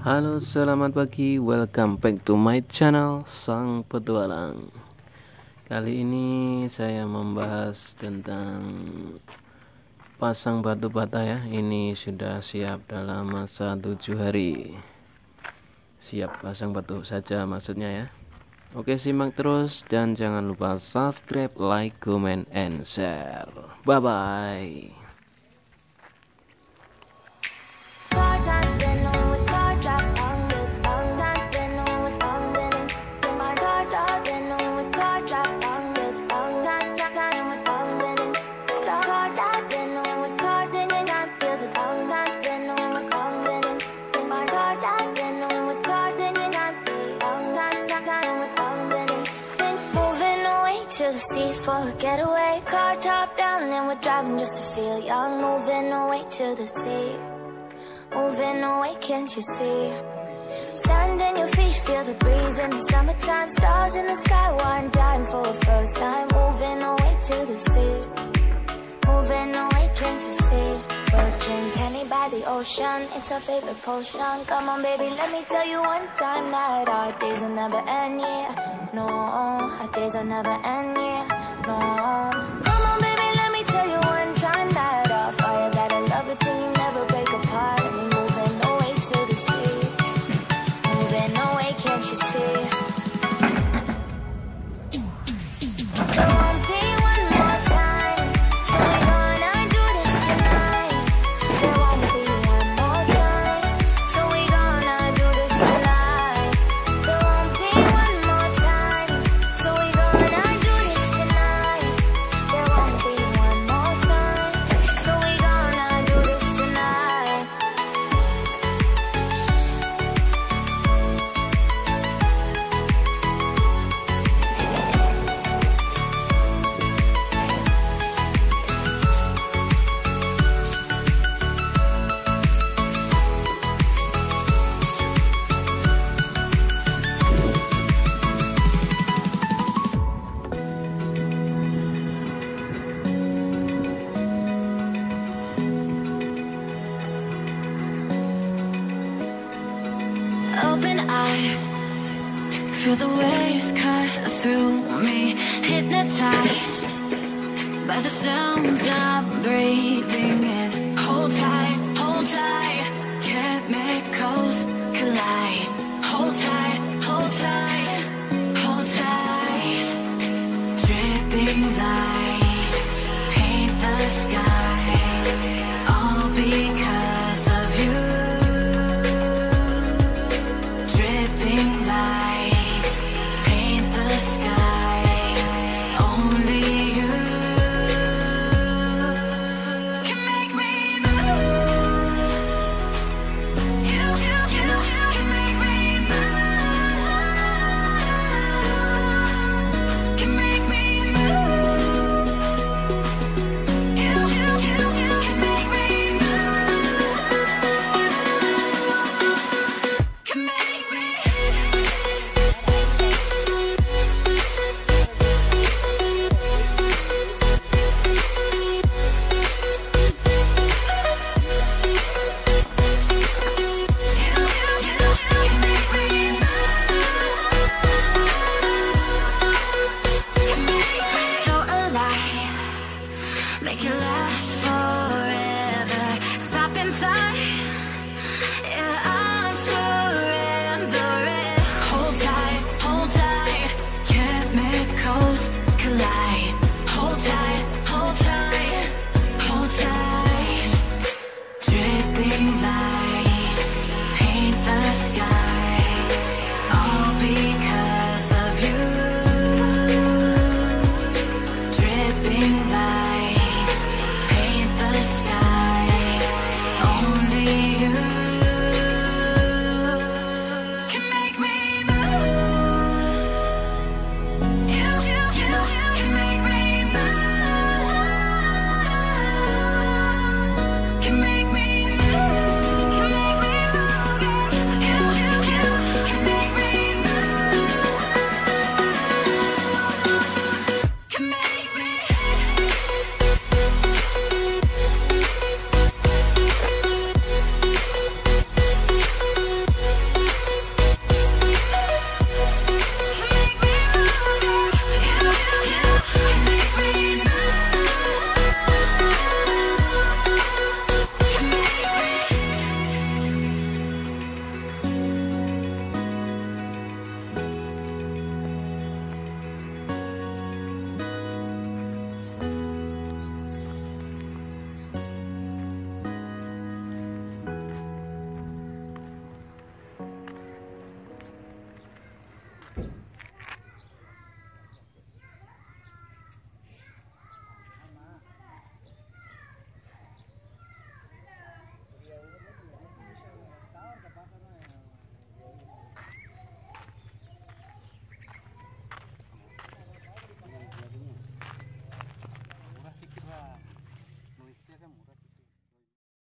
Halo, selamat pagi. Welcome back to my channel Sang Petualang. Kali ini saya membahas tentang pasang batu bata ya. Ini sudah siap dalam masa 7 hari. Siap pasang batu saja maksudnya ya. Oke, simak terus dan jangan lupa subscribe, like, comment, and share. Bye bye. To the sea for a getaway, car top down and we're driving just to feel young. Moving away to the sea, moving away, can't you see? Sand in your feet, feel the breeze in the summertime. Stars in the sky, one dime for a first time. Moving away to the sea, moving away, can't you see? Virgin penny by the ocean, it's our favorite potion. Come on baby, let me tell you one time that our days will never end, yeah. No, our days will never end, yeah. No. Come on baby, let me tell you one time that our fire, that I love it till you never break apart. And we're moving away to the sea, moving away, can't you see? There won't be one more time, so we're gonna do this tonight. There won't be one more time, so we're gonna do this tonight. There won't be one more time, so we're gonna do this tonight. There won't be one more time, so we're gonna do this tonight. Open eye, feel the waves cut through me. Hypnotized by the sounds I'm breathing in. Hold tight, chemicals collide. Hold tight, hold tight, hold tight. Dripping lights paint the skies, all because of you. Dripping lights paint the skies, only you can make me move. You can make me move. Can make me move. You can make me move. Can make me. So alive, make it last forever. Stop in time, yeah, I'm surrendering. Hold tight, chemicals collide. Hold tight, hold tight, hold tight. Dripping light.